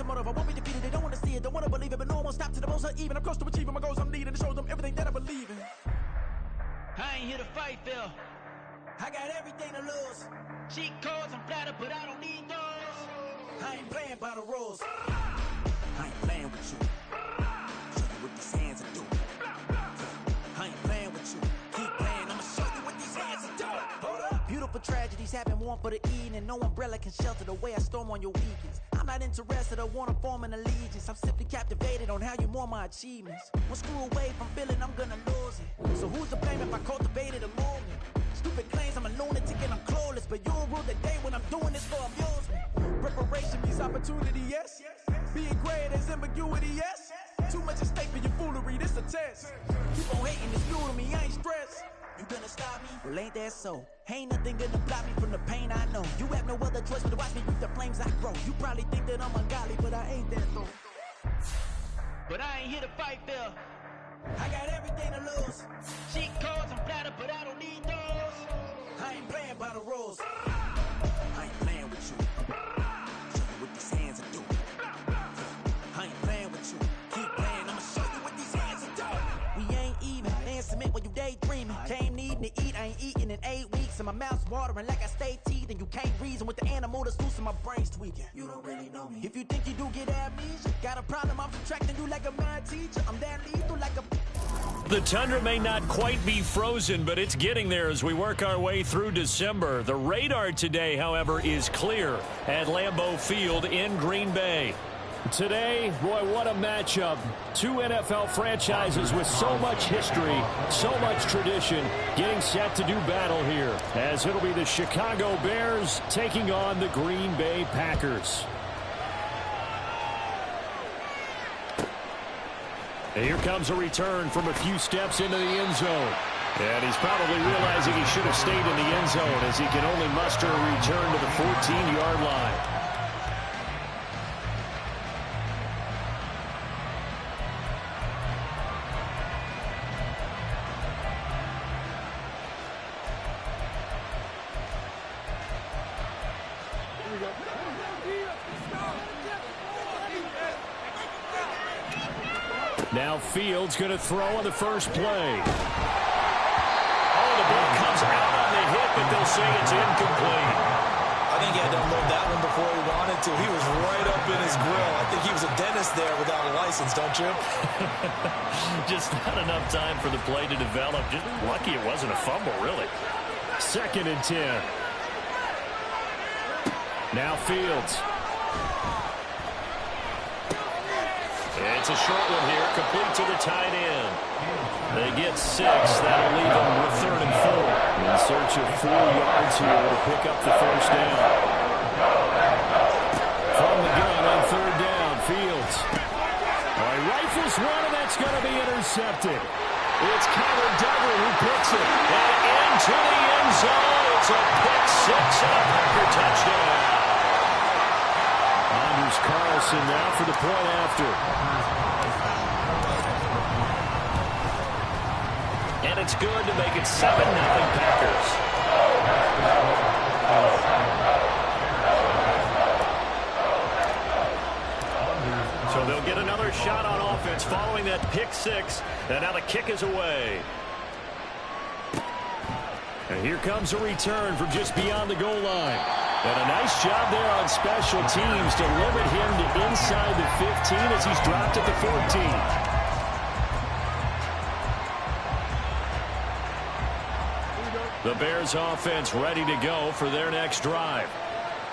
a motive. I won't be defeated. They don't want to see it, don't want to believe it, but no one will stop to the most even. I'm close to achieving my goals. I'm needing to show them everything that I believe in. I ain't here to fight, Phil. I got everything to lose. Cheat codes, I'm flattered, but I don't need those. I ain't playing by the rules. I ain't playing with you. Show you what these hands are doing. I ain't playing with you. Keep playing, I'ma show you what these hands are doing. Hold up. Beautiful tragedies happen, one for the evening. No umbrella can shelter the way I storm on your weekends. I'm not interested or wanna form an allegiance. I'm simply captivated on how you mourn my achievements. One screw away from feeling I'm gonna lose it. So who's to blame if I cultivated a movement? Stupid claims I'm a lunatic and I'm clueless, but you'll rule the day when I'm doing this for amusement. Preparation means opportunity, yes. Being great is ambiguity, yes. Too much at stake for your foolery, this a test. Keep on hating, it's fuel to me, I ain't stressed. You gonna stop me? Well, ain't that so? Ain't nothing gonna block me from the pain I know. You have no other choice but to watch me reap the flames I grow. You probably think that I'm ungodly, but I ain't that though. But I ain't here to fight, Phil. I got everything to lose. Cheat codes, I'm flattered, but I don't need those. I ain't playing by the rules. I ain't playing with you. Show you what these hands are doing. I ain't playing with you. Keep playing, I'ma show you what these hands are doing. We ain't even. They submit when you daydreaming. Came needing to eat, I ain't eating in 8 weeks. And my mouth's watering like I stay teeth. And you can't reason with the animal that's loose and my brain's tweaking. You don't really know me. If you think you do get amnesia, got a problem, I'm subtracting you like a math teacher. I'm that lethal like a... The tundra may not quite be frozen, but it's getting there as we work our way through December. The radar today, however, is clear at Lambeau Field in Green Bay. Today, boy, what a matchup. Two NFL franchises with so much history, so much tradition, getting set to do battle here, as it'll be the Chicago Bears taking on the Green Bay Packers. And here comes a return from a few steps into the end zone. And he's probably realizing he should have stayed in the end zone as he can only muster a return to the 14-yard line. Now Fields going to throw on the first play. Oh, the ball comes out on the hit, but they'll say it's incomplete. I think he had to unload that one before he wanted to. He was right up in his grill. I think he was a dentist there without a license, don't you? Just not enough time for the play to develop. Just lucky it wasn't a fumble, really. 2nd and 10. Now Fields. It's a short one here, complete to the tight end. They get 6. That'll leave them with 3rd and 4. In search of 4 yards here to pick up the first down. From the gun on 3rd down, Fields. He rifles one, and that's going to be intercepted. It's Connor Duggar who picks it. And into the end zone. It's a pick 6 and a Packer touchdown. Anders Carlson now for the point after. And it's good to make it 7-0 Packers. So they'll get another shot on offense following that pick 6. And now the kick is away. And here comes a return from just beyond the goal line. And a nice job there on special teams to limit him to inside the 15 as he's dropped at the 14. The Bears offense ready to go for their next drive.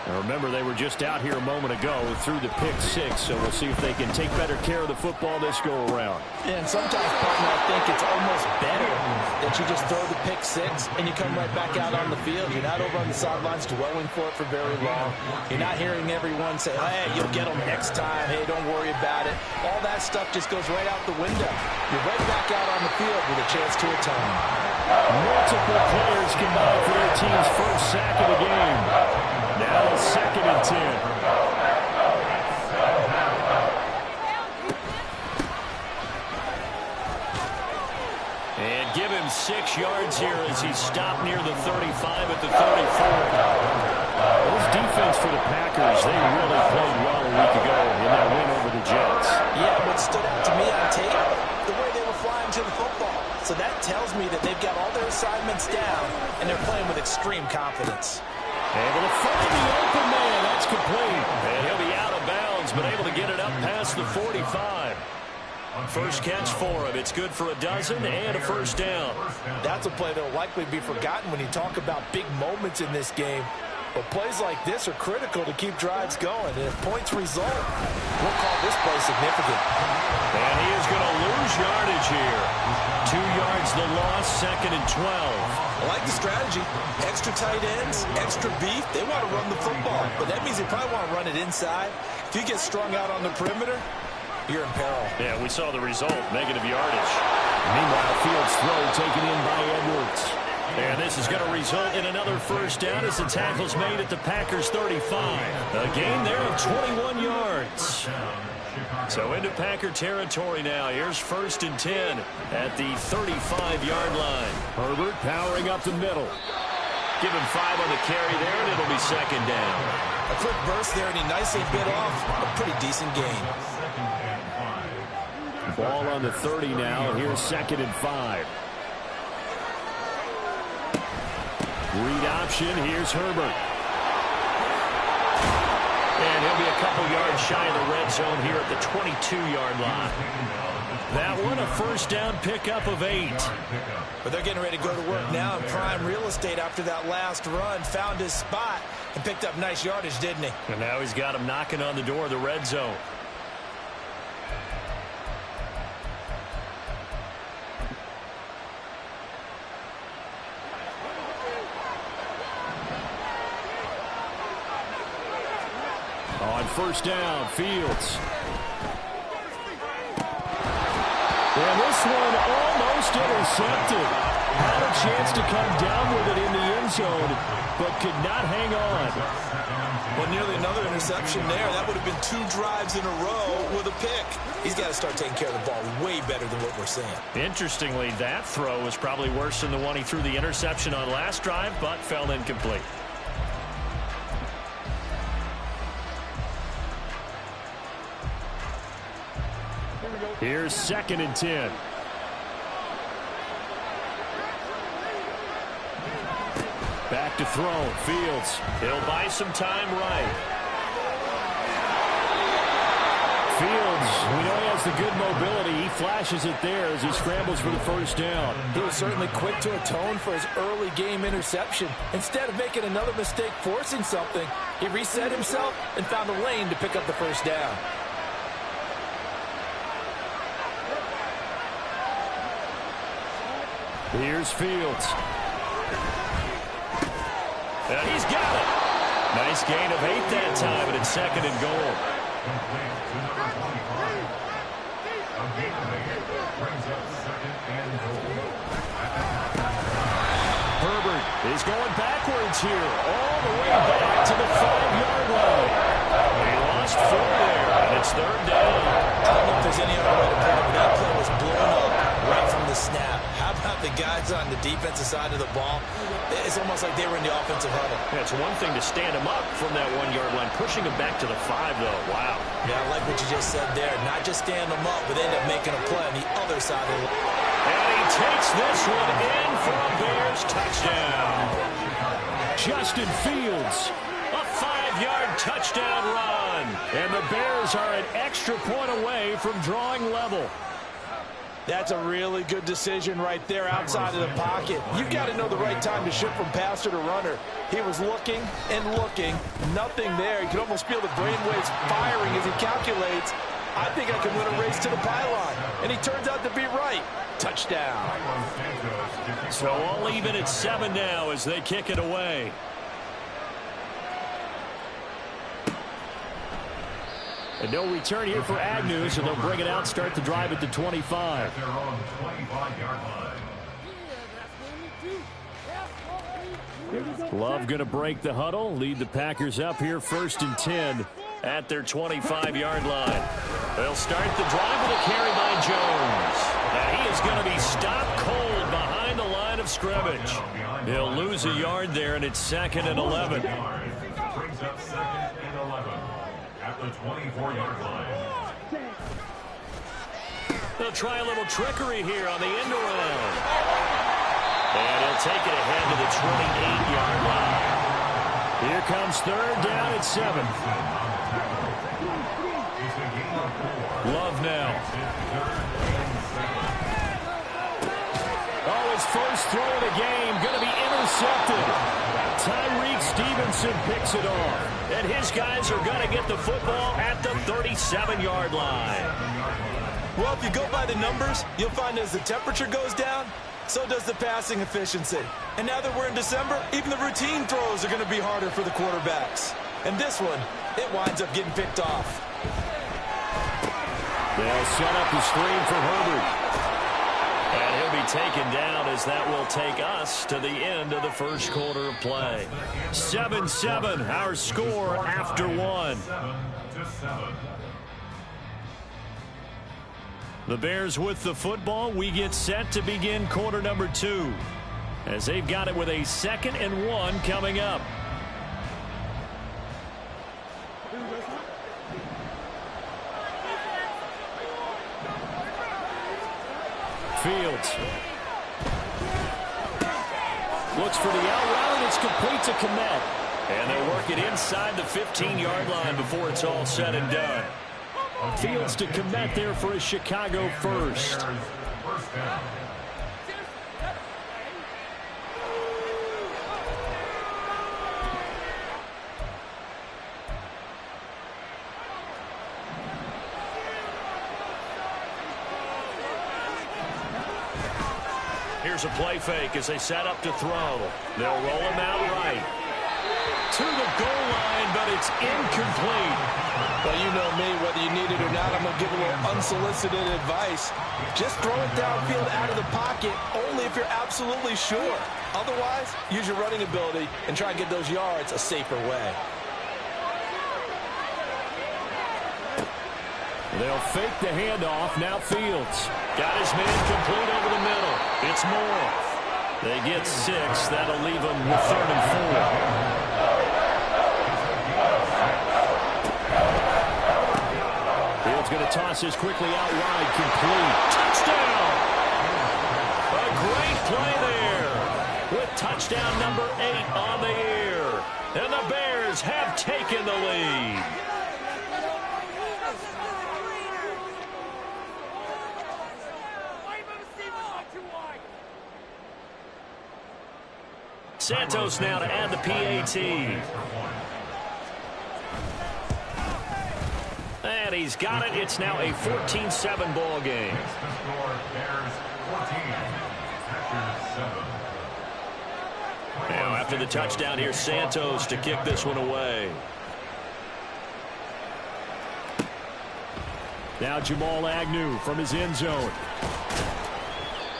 Now remember, they were just out here a moment ago through the pick 6, so we'll see if they can take better care of the football this go around. And sometimes, partner, I think it's almost better that you just throw the pick 6 and you come right back out on the field. You're not over on the sidelines dwelling for it for very long. You're not hearing everyone say, hey, you'll get them next time. Hey, don't worry about it. All that stuff just goes right out the window. You're right back out on the field with a chance to atone. Multiple players combined for their team's first sack of the game. Now 2nd and 10. And give him 6 yards here as he stopped near the 35 at the 34. This defense for the Packers, they really played well a week ago in that and they're playing with extreme confidence. Able to find the open man. That's complete. And he'll be out of bounds, but able to get it up past the 45. First catch for him. It's good for a dozen and a first down. That's a play that will likely be forgotten when you talk about big moments in this game. But plays like this are critical to keep drives going. And if points result, we'll call this play significant. And he is going to lose yardage here. 2 yards the loss, 2nd and 12. I like the strategy. Extra tight ends, extra beef. They want to run the football. But that means they probably want to run it inside. If you get strung out on the perimeter, you're in peril. Yeah, we saw the result, negative yardage. Meanwhile, Fields' throw taken in by Edwards. And this is going to result in another first down as the tackle's made at the Packers' 35. A gain there of 21 yards. So into Packer territory now. Here's 1st and 10 at the 35-yard line. Herbert powering up the middle. Give him 5 on the carry there, and it'll be 2nd down. A quick burst there, and he nicely bit off a pretty decent gain. Ball on the 30 now. Here's 2nd and 5. Read option. Here's Herbert. And he'll be a couple yards shy of the red zone here at the 22-yard line. That one, a first down pickup of 8. But they're getting ready to go to work now in prime real estate after that last run. Found his spot and picked up nice yardage, didn't he? And now he's got him knocking on the door of the red zone. On first down, Fields. And this one almost intercepted. Had a chance to come down with it in the end zone, but could not hang on. Well, nearly another interception there. That would have been 2 drives in a row with a pick. He's got to start taking care of the ball way better than what we're seeing. Interestingly, that throw was probably worse than the one he threw the interception on last drive, but fell incomplete. Here's 2nd and 10. Back to throw. Fields. He'll buy some time right. Fields, we know he has the good mobility. He flashes it there as he scrambles for the first down. He was certainly quick to atone for his early game interception. Instead of making another mistake forcing something, he reset himself and found a lane to pick up the first down. Here's Fields. And he's got it. Nice gain of 8 that time, and it's 2nd and goal. Herbert is going backwards here, all the way back to the 5-yard line. He lost 4 there, and it's 3rd down. I don't know if there's any other way to put it, but that play was blown up right from the snap. How about the guys on the defensive side of the ball? It's almost like they were in the offensive huddle. Yeah, it's one thing to stand him up from that 1-yard line. Pushing him back to the 5, though. Wow. Yeah, I like what you just said there. Not just stand them up, but end up making a play on the other side of the line. And he takes this one in for a Bears touchdown. Justin Fields, a 5-yard touchdown run. And the Bears are an extra point away from drawing level. That's a really good decision right there outside of the pocket. You've got to know the right time to shift from passer to runner. He was looking and looking, nothing there. You can almost feel the brainwaves firing as he calculates, I think I can win a race to the pylon. And he turns out to be right. Touchdown. So all even at 7 now as they kick it away. And no return here for Agnew, so they'll bring it out, start the drive at the 25. Love going to break the huddle, lead the Packers up here 1st and 10 at their 25-yard line. They'll start the drive with a carry by Jones. And he is going to be stopped cold behind the line of scrimmage. He'll lose a yard there, and it's 2nd and 11. Brings up 2nd and 11 at the 24-yard line. They'll try a little trickery here on the end around. And he'll take it ahead to the 28-yard line. Here comes third down at 7. Love now. Oh, his first throw of the game going to be intercepted. Tyreek Stevenson picks it off. And his guys are going to get the football at the 37-yard line. Well, if you go by the numbers, you'll find as the temperature goes down, so does the passing efficiency. And now that we're in December, even the routine throws are going to be harder for the quarterbacks. And this one, it winds up getting picked off. They'll set up the screen for Herbert. And he'll be taken down as that will take us to the end of the first quarter of play. 7-7, our score after 1. 7-7. The Bears with the football. We get set to begin quarter number 2 as they've got it with a 2nd and 1 coming up. Fields looks for the out route. It's complete to Kmet. And they'll work it inside the 15-yard line before it's all said and done. Fields to Kmet there for a Chicago first. First down. Here's a play fake as they set up to throw. They'll roll him out right. To the goal line, but it's incomplete. Well, you know me, whether you need it or not, I'm going to give a little unsolicited advice. Just throw it downfield out of the pocket, only if you're absolutely sure. Otherwise, use your running ability and try and get those yards a safer way. They'll fake the handoff. Now Fields got his man complete over the middle. It's Moore. They get 6. That'll leave them with 3rd and 4. Fields going to toss this quickly out wide. Complete. Touchdown! A great play there with touchdown number 8 on the year. And the Bears have taken the lead. Santos now to add the PAT. And he's got it. It's now a 14-7 ball game. Now after the touchdown, here's Santos to kick this one away. Now Jamal Agnew from his end zone.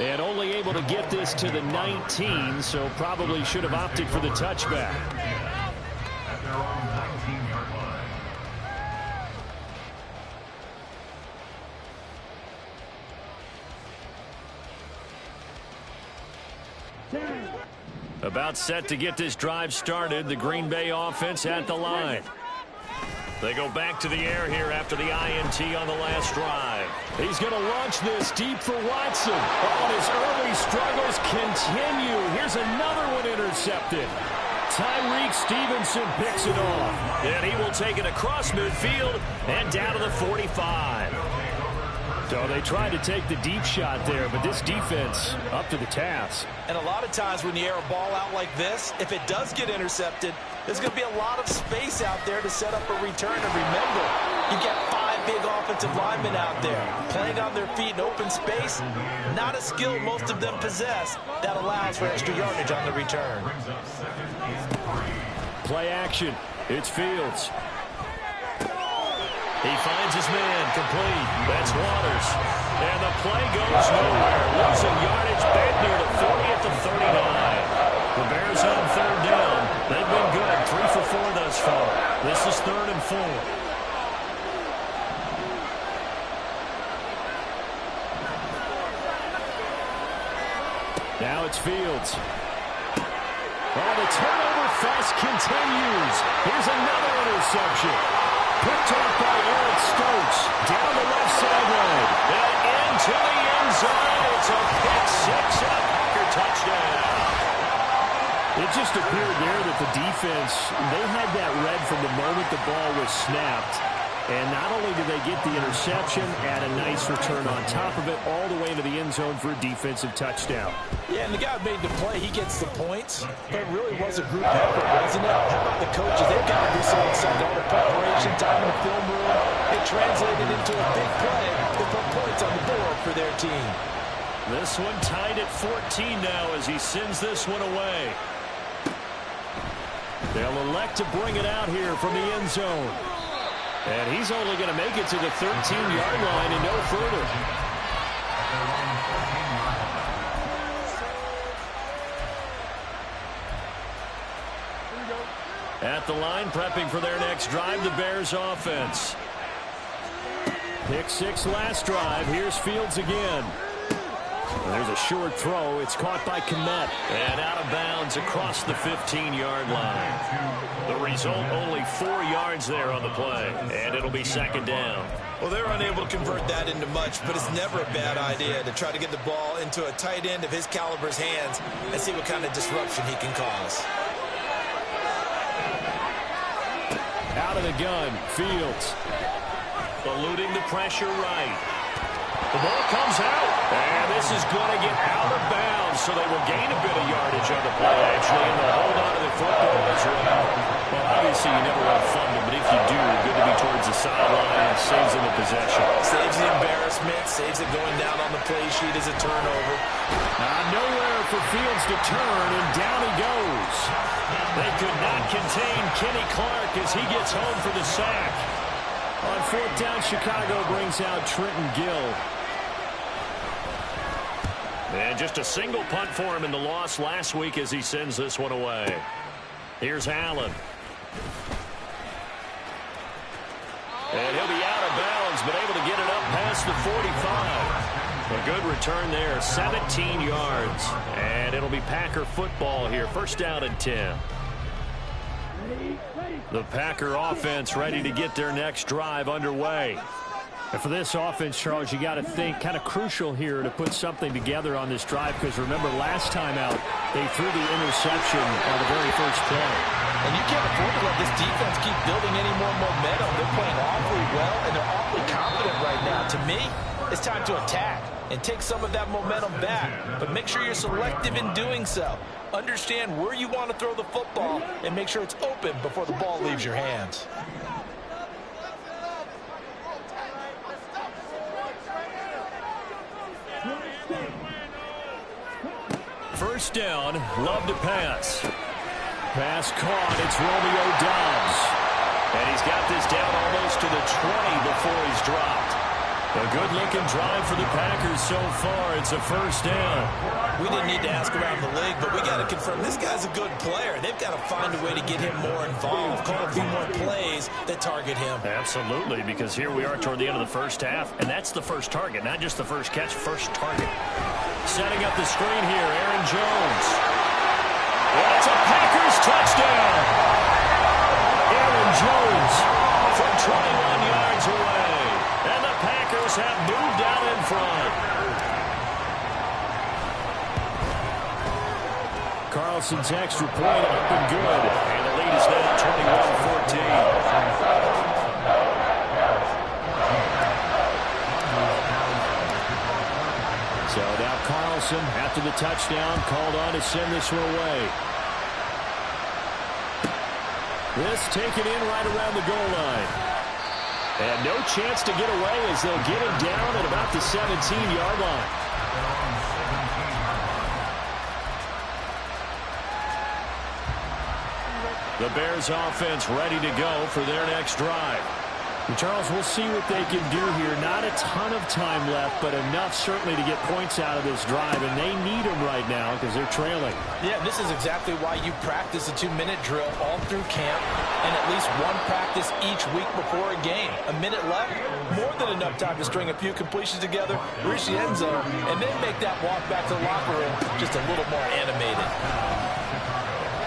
And only able to get this to the 19, so probably should have opted for the touchback. At their own 19-yard line. About set to get this drive started. The Green Bay offense at the line. They go back to the air here after the INT on the last drive. He's going to launch this deep for Watson. Oh, and his early struggles continue. Here's another one intercepted. Tyreek Stevenson picks it off. And he will take it across midfield and down to the 45. So they tried to take the deep shot there, but this defense up to the task. And a lot of times when you air a ball out like this, if it does get intercepted, there's going to be a lot of space out there to set up a return. And remember, you got 5 big offensive linemen out there playing on their feet in open space. Not a skill most of them possess that allows for extra yardage on the return. Play action. It's Fields. He finds his man complete. That's Waters. And the play goes nowhere. Losing yardage back near the 40 at the 39. The Bears on 3rd down. They've been good. 3 for 4 thus far. This is 3rd and 4. Now it's Fields. Oh, the turnover fest continues. Here's another interception. Picked off by Eric Stokes. Down the left sideline. And into the end zone. It's a pick 6 and a Packer touchdown. It just appeared there that the defense, they had that read from the moment the ball was snapped. And not only did they get the interception, add a nice return on top of it, all the way to the end zone for a defensive touchdown. Yeah, and the guy who made the play, he gets the points. But it really was a group effort, wasn't it? How about the coaches? They've got to do some inside all the preparation, time in the film room. It translated into a big play that put points on the board for their team. This one tied at 14 now as he sends this one away. They'll elect to bring it out here from the end zone. And he's only going to make it to the 13-yard line and no further. At the line, prepping for their next drive, the Bears offense. Pick 6 last drive. Here's Fields again. There's a short throw. It's caught by Kmet. And out of bounds across the 15-yard line. The result, only 4 yards there on the play. And it'll be second down. Well, they're unable to convert that into much, but it's never a bad idea to try to get the ball into a tight end of his caliber's hands and see what kind of disruption he can cause. Out of the gun, Fields. Eluding the pressure right. The ball comes out, and this is going to get out of bounds, so they will gain a bit of yardage on the play, actually, and they'll hold on to the football as well. Well, obviously, you never want to fund it, but if you do, good to be towards the sideline and saves them the possession. Saves the embarrassment, saves it going down on the play sheet as a turnover. Nowhere for Fields to turn, and down he goes. They could not contain Kenny Clark as he gets home for the sack. On fourth down, Chicago brings out Trenton Gill. And just a single punt for him in the loss last week as he sends this one away. Here's Allen. And he'll be out of bounds, but able to get it up past the 45. A good return there, 17 yards. And it'll be Packer football here, first down and 10. The Packer offense ready to get their next drive underway. And for this offense, Charles, you got to think kind of crucial here to put something together on this drive, because remember last time out they threw the interception on the very first play. And you can't afford to let this defense keep building any more momentum. They're playing awfully well, and they're awfully confident right now. To me, it's time to attack and take some of that momentum back. But make sure you're selective in doing so. Understand where you want to throw the football and make sure it's open before the ball leaves your hands. First down, Love to pass. Pass caught, it's Romeo Doubs. And he's got this down almost to the 20 before he's dropped. A good-looking drive for the Packers so far. It's a first down. We didn't need to ask around the league, but we got to confirm this guy's a good player. They've got to find a way to get him more involved, call a few more plays that target him. Absolutely, because here we are toward the end of the first half, and that's the first target, not just the first catch, first target. Setting up the screen here, Aaron Jones. And it's a Packers touchdown. Aaron Jones from 21 yards away. And the Packers have moved out in front. Carlson's extra point up and good. And the lead is now 21-14. So now Carlson, after the touchdown, called on to send this one away. This taken in right around the goal line. And no chance to get away as they'll get him down at about the 17-yard line. The Bears offense ready to go for their next drive. And Charles, we'll see what they can do here. Not a ton of time left, but enough certainly to get points out of this drive, and they need them right now because they're trailing. Yeah, this is exactly why you practice a 2-minute drill all through camp and at least one practice each week before a game. A minute left, more than enough time to string a few completions together, reach the end zone, and then make that walk back to the locker room just a little more animated.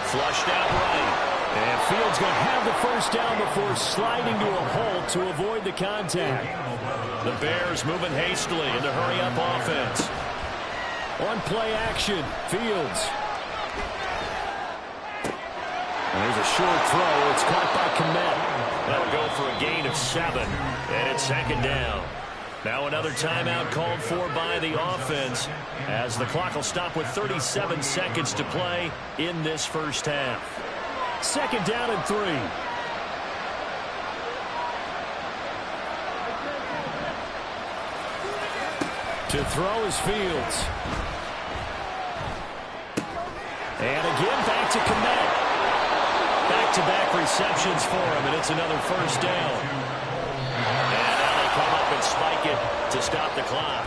Flushed out right. And Fields going to have the first down before sliding to a halt to avoid the contact. The Bears moving hastily in the hurry-up offense. On play action, Fields. And there's a short throw. It's caught by Komet. That'll go for a gain of 7. And it's second down. Now another timeout called for by the offense as the clock will stop with 37 seconds to play in this first half. Second down and 3. To throw is Fields. And again back to Komet. Back-to-back receptions for him, and it's another first down. And now they come up and spike it to stop the clock.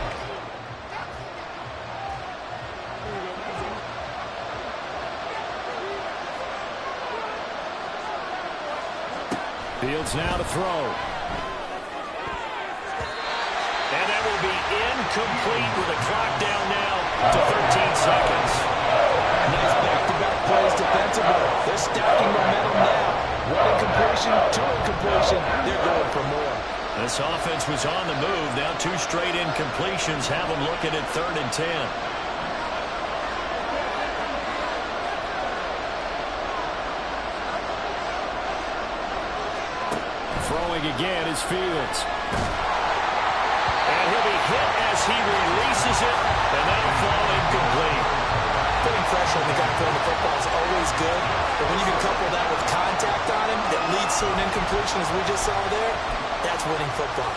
Fields now to throw. And that will be incomplete with the clock down now to 13 seconds. Nice back-to-back plays defensively. They're stacking momentum now. One incompletion, two incompletion. They're going for more. This offense was on the move. Now 2 straight incompletions have them looking at 3rd and 10. Throwing again is Fields. And he'll be hit as he releases it, and that'll fall incomplete. Putting pressure on the guy throwing the football is always good, but when you can couple that with contact on him that leads to an incompletion, as we just saw there, that's winning football.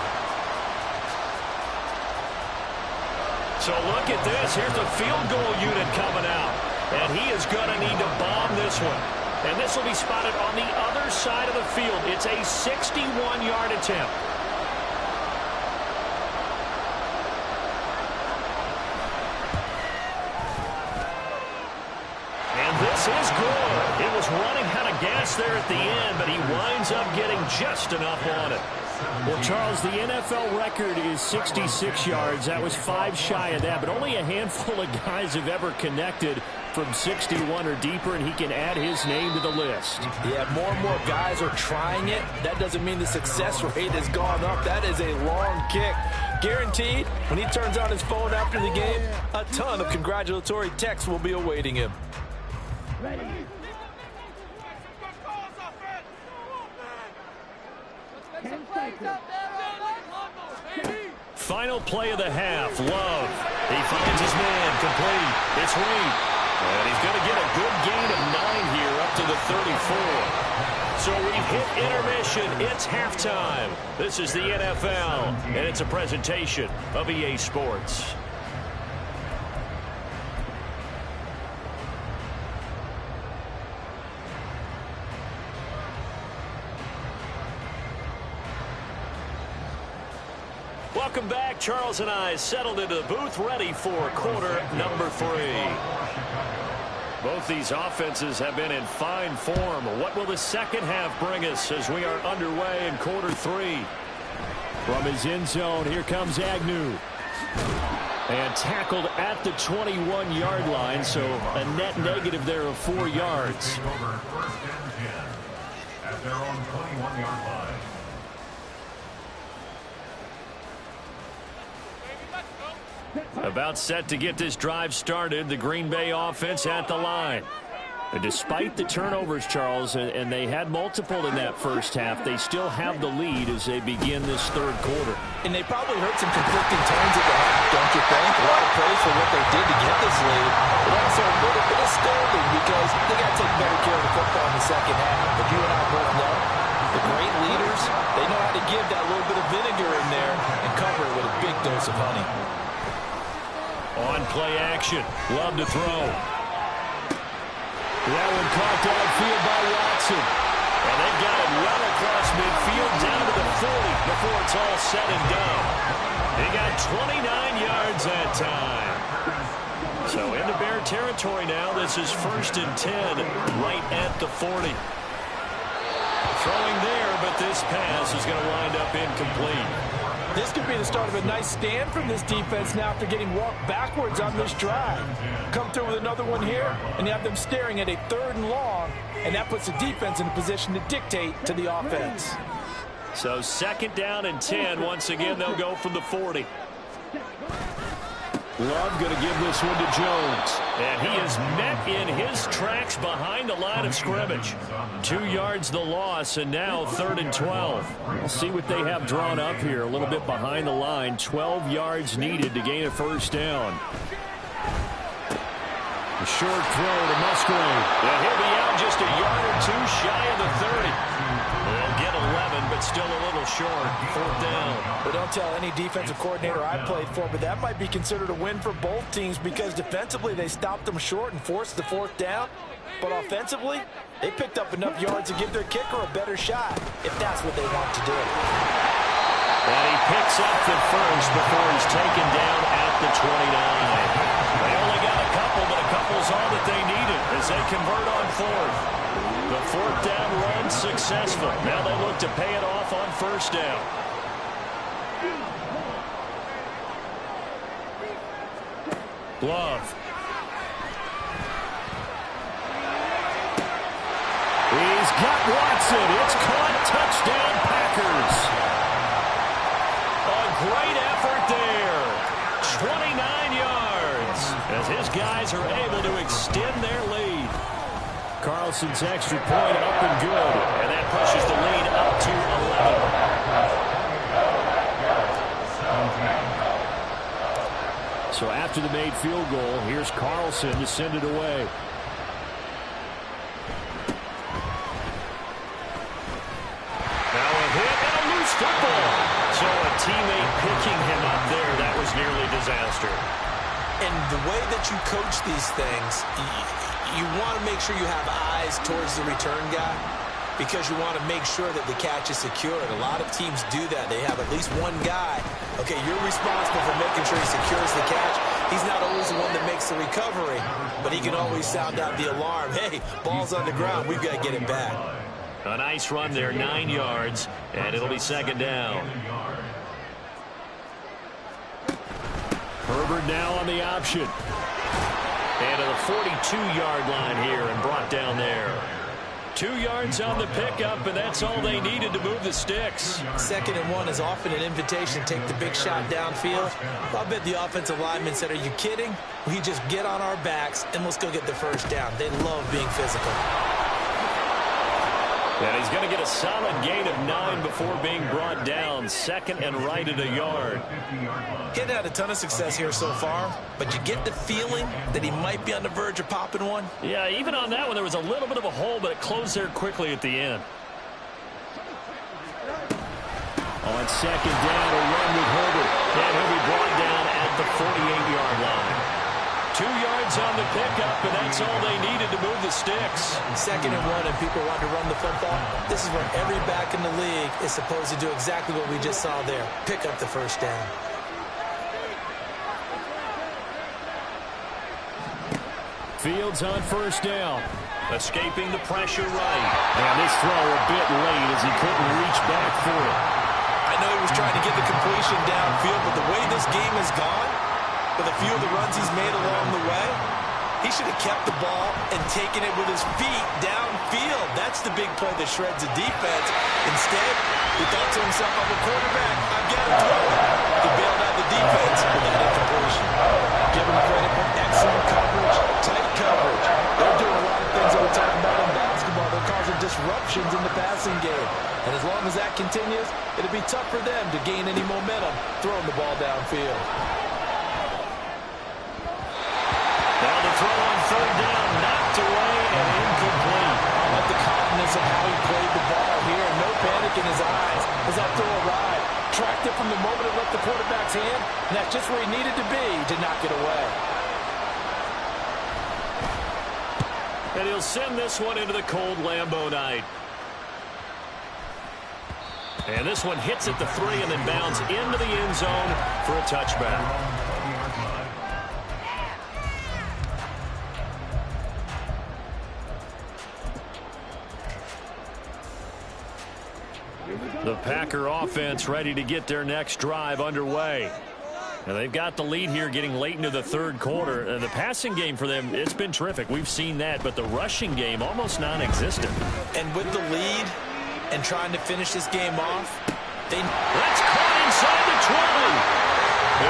So look at this. Here's the field goal unit coming out, and he is going to need to bomb this one. And this will be spotted on the other side of the field. It's a 61-yard attempt. This is good. It was running out of gas there at the end, but he winds up getting just enough on it. Well, Charles, the NFL record is 66 yards. That was 5 shy of that, but only a handful of guys have ever connected from 61 or deeper, and he can add his name to the list. Yeah, more and more guys are trying it. That doesn't mean the success rate has gone up. That is a long kick. Guaranteed, when he turns on his phone after the game, a ton of congratulatory texts will be awaiting him. Ready. Final play of the half. Love. He finds his man. Complete. It's Reed. And he's going to get a good gain of 9 here up to the 34. So we've hit intermission. It's halftime. This is the NFL, and it's a presentation of EA Sports. Welcome back. Charles and I settled into the booth, ready for quarter number 3. Both these offenses have been in fine form. What will the second half bring us as we are underway in quarter 3? From his end zone, here comes Agnew. And tackled at the 21-yard line, so a net negative there of 4 yards. Take over 1st and 10 at their own 21-yard line. About set to get this drive started, the Green Bay offense at the line. And despite the turnovers, Charles, and they had multiple in that first half, they still have the lead as they begin this third quarter. And they probably heard some conflicting tones at the half, don't you think? A lot of praise for what they did to get this lead, but also a little bit of scolding because they got to take better care of the football in the second half. But you and I both know the great leaders, they know how to give that little bit of vinegar in there and cover it with a big dose of honey. On play action. Love to throw. That one caught downfield by Watson. And they've got it well across midfield down to the 40 before it's all said and done. They got 29 yards that time. So into Bear territory now. This is 1st and 10 right at the 40. Throwing there, but this pass is going to wind up incomplete. This could be the start of a nice stand from this defense now after getting walked backwards on this drive. Come through with another one here, and you have them staring at a 3rd and long, and that puts the defense in a position to dictate to the offense. So 2nd down and 10. Once again, they'll go from the 40. Love going to give this one to Jones. And he is met in his tracks behind the line of scrimmage. 2 yards the loss, and now 3rd and 12. We'll see what they have drawn up here. A little bit behind the line. 12 yards needed to gain a first down. A short throw to Musgrave. And he'll be out just a yard or two shy of the 30. They'll get 11, but still a little short. 4th down. But don't tell any defensive coordinator I played for, but that might be considered a win for both teams because defensively they stopped them short and forced the 4th down. But offensively, they picked up enough yards to give their kicker a better shot if that's what they want to do. And he picks up the first before he's taken down at the 29. They only got a couple, but a couple's all that they needed as they convert on 4th. The 4th down run successful. Now they look to pay it off on 1st down. Love. He's got Watson. It's caught. Touchdown, Packers. A great effort there. 29 yards as his guys are able to extend their lead. Carlson's extra point up and good, and that pushes the lead up to 11. So after the made field goal, here's Carlson to send it away. Now a hit and a loose football. So a teammate picking him up there, that was nearly disaster. And the way that you coach these things, you want to make sure you have eyes towards the return guy because you want to make sure that the catch is secured. A lot of teams do that. They have at least one guy. Okay, you're responsible for making sure he secures the catch. He's not always the one that makes the recovery, but he can always sound out the alarm. Hey, ball's on the ground. We've got to get it back. A nice run there, 9 yards, and it'll be 2nd down. Herbert now on the option. And to the 42-yard line here and brought down there. 2 yards on the pickup, and that's all they needed to move the sticks. 2nd and 1 is often an invitation. Take the big shot downfield. I bet the offensive lineman said, are you kidding? We just get on our backs, and let's go get the first down. They love being physical. And he's going to get a solid gain of 9 before being brought down. 2nd and right at a yard. He hadn't had a ton of success here so far, but you get the feeling that he might be on the verge of popping one. Yeah, even on that one, there was a little bit of a hole, but it closed there quickly at the end. On 2nd down, a run with Herbert. And he'll be brought down at the 48-yard line. 2 yards on the pickup, and that's all they needed to move the sticks. 2nd and 1, and people want to run the football. This is where every back in the league is supposed to do exactly what we just saw there. Pick up the first down. Fields on 1st down. Escaping the pressure right. And this throw a bit late as he couldn't reach back for it. I know he was trying to get the completion downfield, but the way this game has gone, with a few of the runs he's made along the way, he should have kept the ball and taken it with his feet downfield. That's the big play that shreds the defense. Instead, he thought to himself, I'm a quarterback, I've got to throw it. He bailed out the defense with that incompletion. Give him credit for excellent coverage, tight coverage. They're doing a lot of things that we're talking about in basketball. They're causing disruptions in the passing game. And as long as that continues, it'll be tough for them to gain any momentum throwing the ball downfield. Now the throw on 3rd down, knocked away and incomplete. I love the confidence of how he played the ball here. No panic in his eyes as that throw arrived. Tracked it from the moment it left the quarterback's hand, and that's just where he needed to be to knock it away. And he'll send this one into the cold Lambeau night. And this one hits at the 3 and then bounds into the end zone for a touchback. The Packer offense ready to get their next drive underway. And they've got the lead here getting late into the 3rd quarter. And the passing game for them, it's been terrific. We've seen that, but the rushing game almost non-existent. And with the lead and trying to finish this game off, that's caught inside the 20.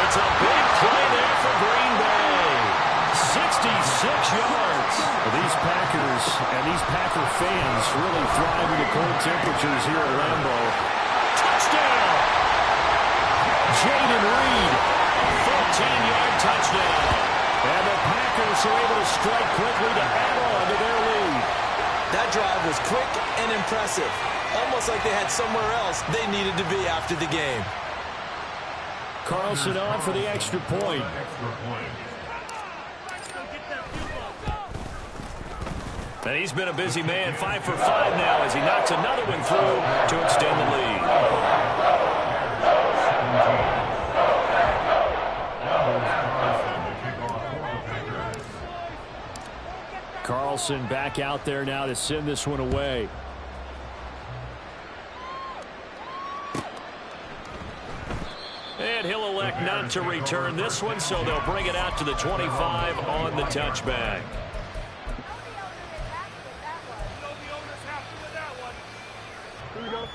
It's a big play there for Green yards. Well, these Packers and these Packer fans really thrive in the cold temperatures here at Lambeau. Touchdown! Jaden Reed, 14-yard touchdown. And the Packers are able to strike quickly to add on to their lead. That drive was quick and impressive. Almost like they had somewhere else they needed to be after the game. Carlson on for the extra point. And he's been a busy man, 5 for 5 now as he knocks another one through to extend the lead. Carlson back out there now to send this one away. And he'll elect not to return this one, so they'll bring it out to the 25 on the touchback.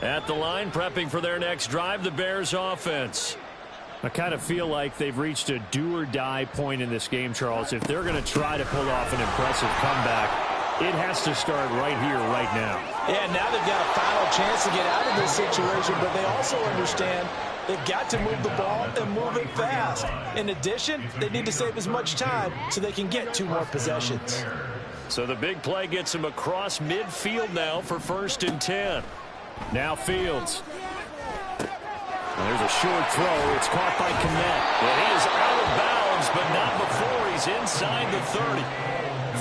At the line, prepping for their next drive, the Bears offense. I kind of feel like they've reached a do-or-die point in this game, Charles. If they're going to try to pull off an impressive comeback, it has to start right here, right now. Yeah, now they've got a final chance to get out of this situation, but they also understand they've got to move the ball and move it fast. In addition, they need to save as much time so they can get 2 more possessions. So the big play gets him across midfield now for 1st and 10. Now Fields. There's a short throw. It's caught by Kmet. Well, he is out of bounds, but not before he's inside the 30.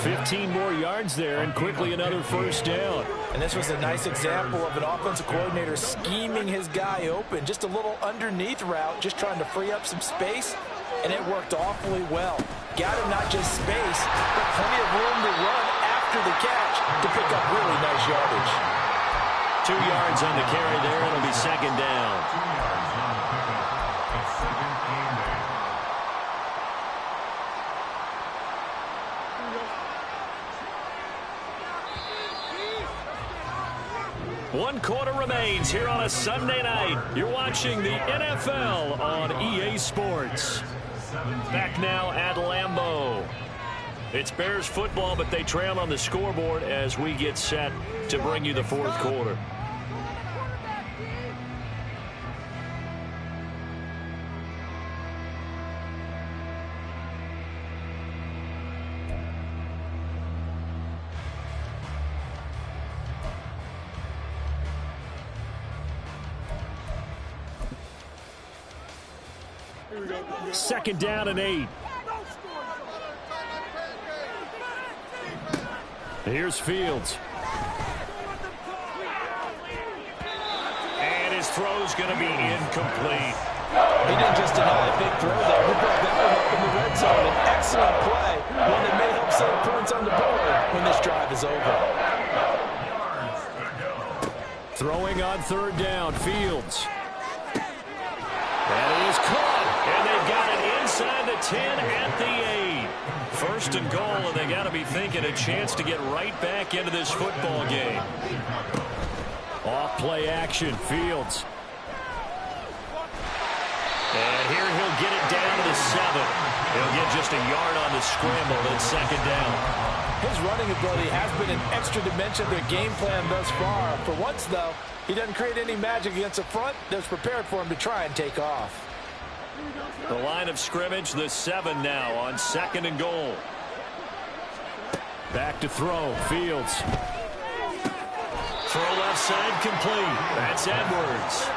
15 more yards there, and quickly another 1st down. And this was a nice example of an offensive coordinator scheming his guy open. Just a little underneath route, just trying to free up some space, and it worked awfully well. Got him not just space, but plenty of room to run after the catch to pick up really nice yardage. 2 yards on the carry there. It'll be 2nd down. One quarter remains here on a Sunday night. You're watching the NFL on EA Sports. Back now at Lambeau. It's Bears football, but they trail on the scoreboard as we get set to bring you the 4th quarter. Second down and 8. Here's Fields. And his throw's going to be incomplete. He didn't just deny a big throw there. He brought that one up in the red zone. An excellent play, one that may help save points on the board when this drive is over. Throwing on 3rd down, Fields. That is caught, and they've got it inside the 10 at the 8. 1st and goal, and they got to be thinking a chance to get right back into this football game. Off play action, Fields. And here he'll get it down to the 7. He'll get just a yard on the scramble, then 2nd down. His running ability has been an extra dimension of their game plan thus far. For once, though, he doesn't create any magic against the front that's prepared for him to try and take off. The line of scrimmage, the 7 now on 2nd and goal. Back to throw, Fields. Throw left side complete. That's Edwards.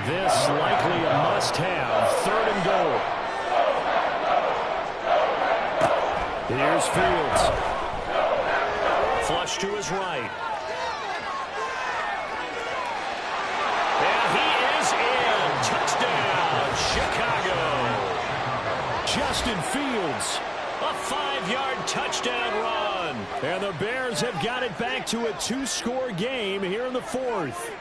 This likely a must-have. 3rd and goal. Here's Fields. Flush to his right. And he is in. Touchdown, Chicago. Justin Fields. A 5-yard touchdown run. And the Bears have got it back to a 2-score game here in the 4th.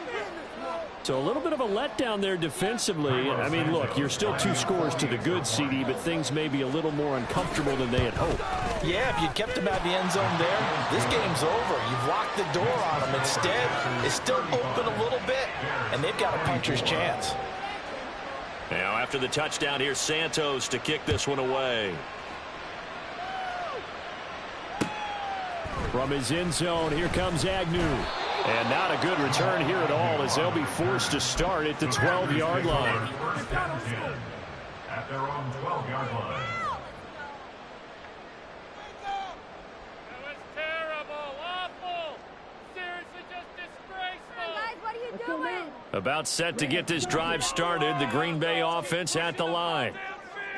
So a little bit of a letdown there defensively. I mean, look, you're still 2 scores to the good, CD, but things may be a little more uncomfortable than they had hoped. Yeah, if you'd kept them out of the end zone there, this game's over. You've locked the door on them. Instead, it's still open a little bit, and they've got a puncher's chance. Now, after the touchdown, here's Santos to kick this one away. From his end zone, here comes Agnew. And not a good return here at all as they'll be forced to start at the 12-yard line. First down 10 at their own 12-yard line. About set to get this drive started, the Green Bay offense at the line.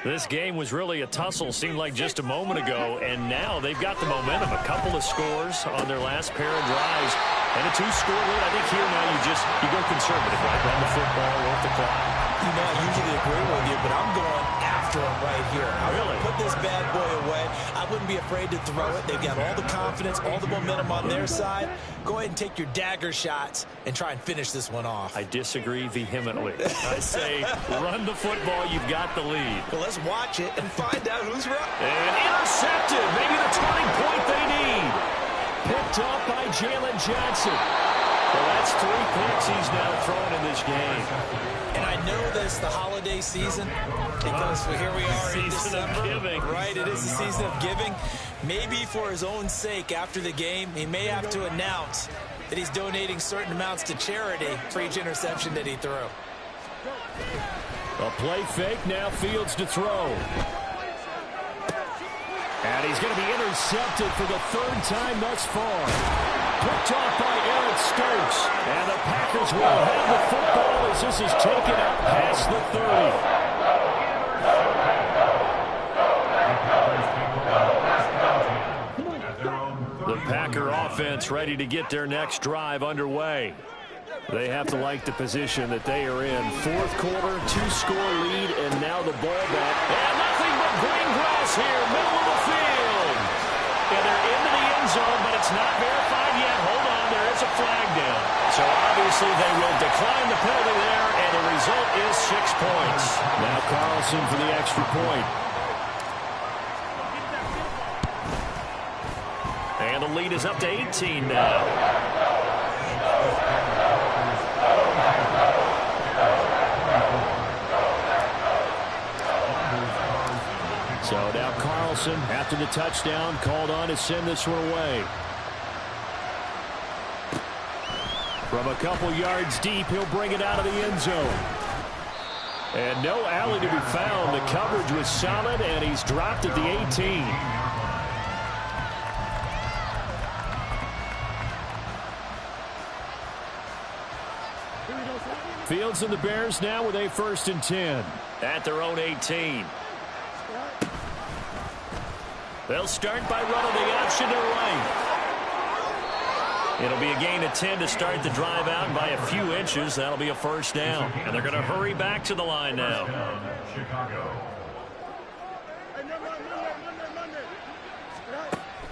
This game was really a tussle, seemed like just a moment ago, and now they've got the momentum. A couple of scores on their last pair of drives, and a 2-score lead. I think here now you go conservative, right? Run the football, work the clock. You know, I usually agree with you, but I'm going after him right here. I really put this bad boy away. I wouldn't be afraid to throw it. They've got all the confidence, all the momentum on their side. Go ahead and take your dagger shots and try and finish this one off. I disagree vehemently. I say run the football. You've got the lead. Well, let's watch it and find out who's right. And intercepted. Maybe the turning point they need. Picked up by Jalen Johnson. Well, that's 3 picks he's now thrown in this game. And I know this, the holiday season, because here we are in December. Giving. Right, it is the season of giving. Maybe for his own sake, after the game, he may have to announce that he's donating certain amounts to charity for each interception that he threw. A play fake, now Fields to throw. And he's going to be intercepted for the 3rd time thus far. Picked off by Eric Stokes. And the Packers will have the football as this is taken out past the 30. The Packer offense ready to get their next drive underway. They have to like the position that they are in. 4th quarter, 2-score lead, and now the ball back. And nothing but green grass here, middle of the field. And they're into the end zone, but it's not verified yet. Hold on, there is a flag down. So obviously they will decline the penalty there, and the result is 6 points. Now Carlson for the extra point. And the lead is up to 18 now. So now Carlson, after the touchdown, called on to send this one away. From a couple yards deep, he'll bring it out of the end zone. And no alley to be found. The coverage was solid, and he's dropped at the 18. Fields and the Bears now with a 1st and 10. At their own 18. They'll start by running the option to right. It'll be a gain of 10 to start the drive out by a few inches. That'll be a 1st down. And they're going to hurry back to the line now. Chicago.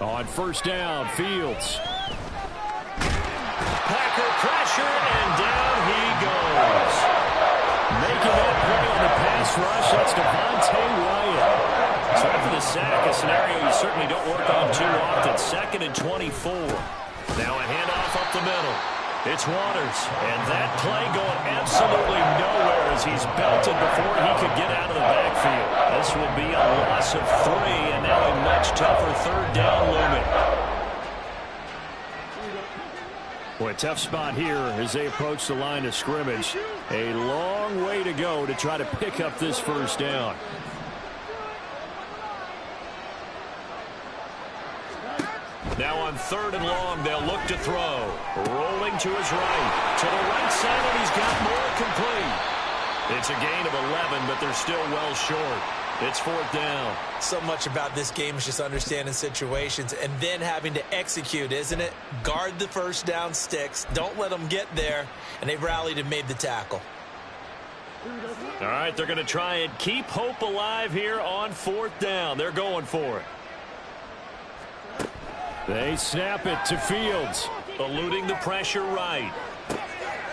On 1st down, Fields. Packer pressure, and down he goes. Making that play on the pass rush, that's Devontae Wyatt. So after the sack, a scenario you certainly don't work on too often. 2nd and 24. Now a handoff up the middle. It's Waters, and that play going absolutely nowhere as he's belted before he could get out of the backfield. This will be a loss of 3, and now a much tougher 3rd down looming. Boy, a tough spot here as they approach the line of scrimmage. A long way to go to try to pick up this 1st down. Now on 3rd and long, they'll look to throw. Rolling to his right. To the right side, and he's got more complete. It's a gain of 11, but they're still well short. It's 4th down. So much about this game is just understanding situations and then having to execute, isn't it? Guard the 1st down sticks. Don't let them get there. And they've rallied and made the tackle. All right, they're going to try and keep hope alive here on 4th down. They're going for it. They snap it to Fields. Eluding the pressure right.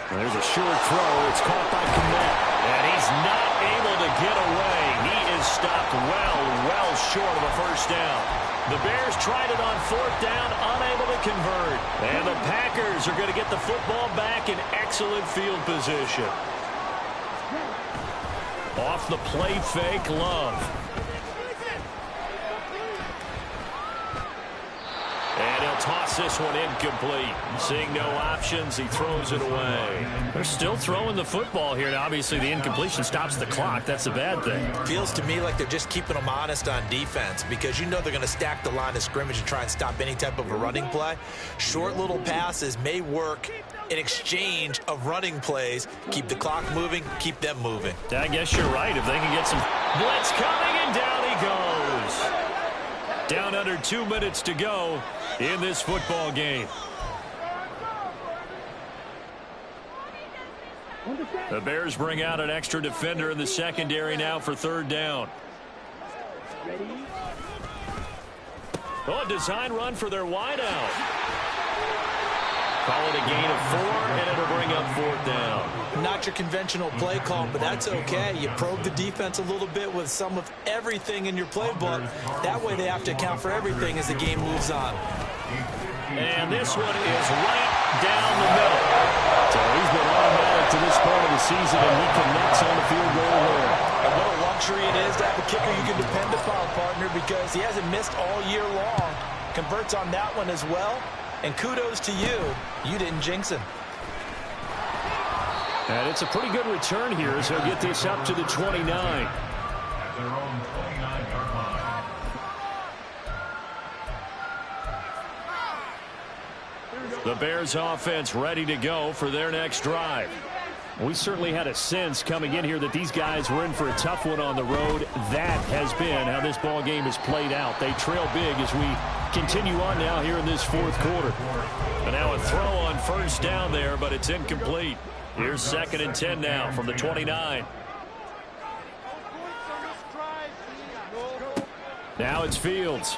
There's a short throw. It's caught by Kmet. And he's not able to get away. He is stopped well short of a 1st down. The Bears tried it on 4th down, unable to convert. And the Packers are going to get the football back in excellent field position. Off the play fake, Love. And And he'll toss this one incomplete. Seeing no options, he throws it away. They're still throwing the football here. Now, obviously, the incompletion stops the clock. That's a bad thing. Feels to me like they're just keeping them honest on defense because you know they're going to stack the line of scrimmage and try and stop any type of a running play. Short little passes may work in exchange of running plays. Keep the clock moving, keep them moving. I guess you're right. If they can get some blitz coming, and down he goes. Down under 2 minutes to go in this football game. The Bears bring out an extra defender in the secondary now for third down. Oh, a design run for their wideout. Call it a gain of 4, and it'll bring up fourth down. Not your conventional play call, but that's okay. You probe the defense a little bit with some of everything in your playbook. That way they have to account for everything as the game moves on. And this one is right down the middle. So he's been automatic to this part of the season, and he connects on the field goal there. And what a luxury it is to have a kicker you can depend upon, partner, because he hasn't missed all year long. Converts on that one as well. And kudos to you. You didn't jinx him. And it's a pretty good return here as he'll get this up to the 29. At their own 29-yard line. The Bears offense ready to go for their next drive. We certainly had a sense coming in here that these guys were in for a tough one on the road. That has been how this ball game has played out. They trail big as we continue on now here in this fourth quarter. And now a throw on first down there, but it's incomplete. Here's 2nd and 10 now from the 29. Now it's Fields.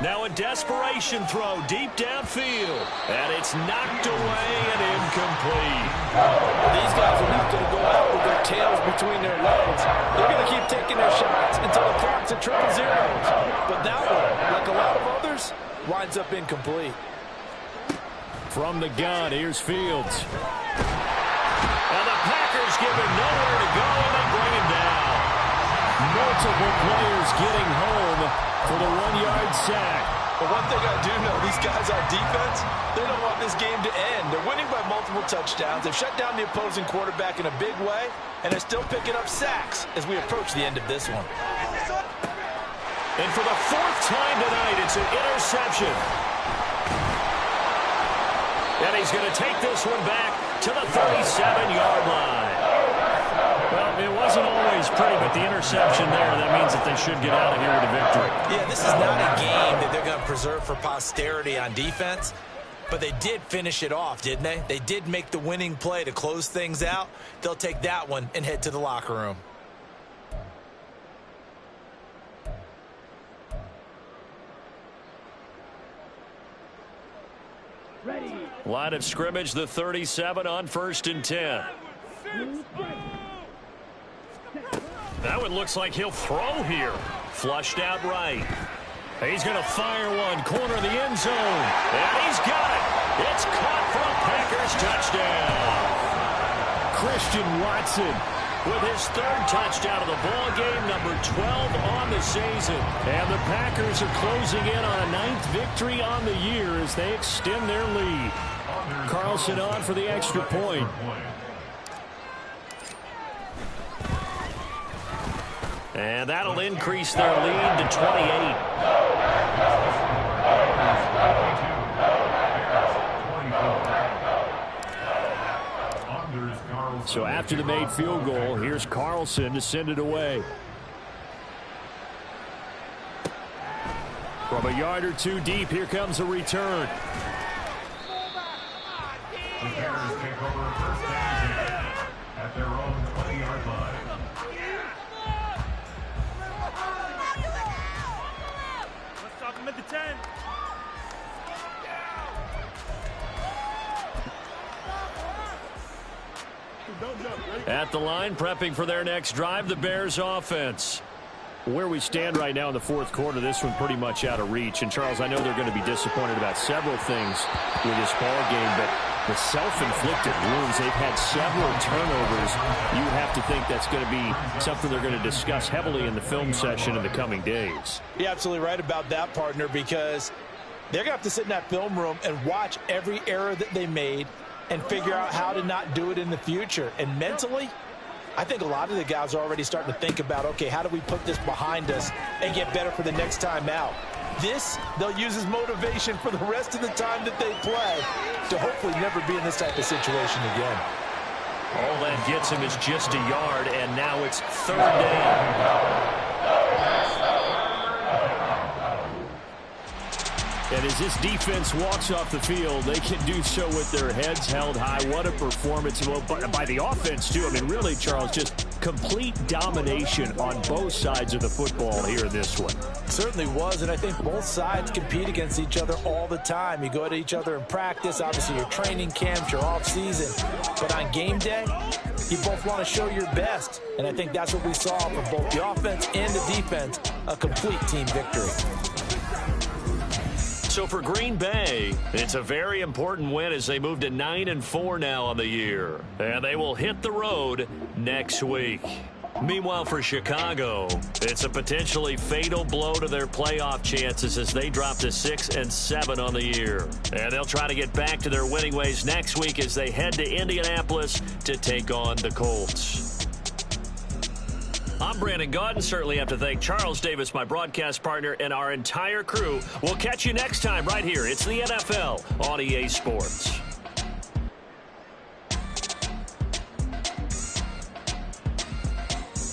Now a desperation throw deep downfield. And it's knocked away and incomplete. These guys are not going to go out with their tails between their legs. They're going to keep taking their shots until the clock's at triple zeros. But that one, like a lot of others, winds up incomplete. From the gun, here's Fields. And the Packers give him nowhere to go, and they bring him down. Multiple players getting home for the 1-yard sack. But one thing I do know, these guys on defense, they don't want this game to end. They're winning by multiple touchdowns. They've shut down the opposing quarterback in a big way, and they're still picking up sacks as we approach the end of this one. And for the 4th time tonight, it's an interception. And he's going to take this one back to the 37-yard line. Well, it wasn't always pretty, but the interception there, that means that they should get out of here with a victory. Yeah, this is not a game that they're going to preserve for posterity on defense, but they did finish it off, didn't they? They did make the winning play to close things out. They'll take that one and head to the locker room. Line of scrimmage, the 37 on 1st and 10. That one looks like he'll throw here. Flushed out right. He's going to fire one. Corner of the end zone. And he's got it. It's caught for a Packers touchdown. Christian Watson with his 3rd touchdown of the ball game, number 12 on the season. And the Packers are closing in on a 9th victory on the year as they extend their lead. Carlson on for the extra point. And that'll increase their lead to 28. So after the made field goal, here's Carlson to send it away. From a yard or two deep, here comes a return. The Bears take over first down at their own 20-yard line. Let's stop him at the 10. At the line, prepping for their next drive, the Bears offense. Where we stand right now in the fourth quarter, this one pretty much out of reach. And, Charles, I know they're going to be disappointed about several things with this ball game, but the self-inflicted wounds, they've had several turnovers. You have to think that's going to be something they're going to discuss heavily in the film session in the coming days. You're absolutely right about that, partner, because They're going to have to sit in that film room and watch every error that they made and figure out how to not do it in the future. And mentally, I think a lot of the guys are already starting to think about, okay, how do we put this behind us and get better for the next time out? This, they'll use as motivation for the rest of the time that they play to hopefully never be in this type of situation again. All that gets him is just a yard, and now it's 3rd down. And as this defense walks off the field, they can do so with their heads held high. What a performance by the offense, too. I mean, really, Charles, just complete domination on both sides of the football here in this one. Certainly was, and I think both sides compete against each other all the time. You go to each other in practice, obviously your training camps, your off-season. But on game day, you both want to show your best. And I think that's what we saw from both the offense and the defense, a complete team victory. So for Green Bay, it's a very important win as they move to 9-4 now on the year. And they will hit the road next week. Meanwhile, for Chicago, it's a potentially fatal blow to their playoff chances as they drop to 6-7 on the year. And they'll try to get back to their winning ways next week as they head to Indianapolis to take on the Colts. I'm Brandon Gaudin. Certainly have to thank Charles Davis, my broadcast partner, and our entire crew. We'll catch you next time right here. It's the NFL on EA Sports.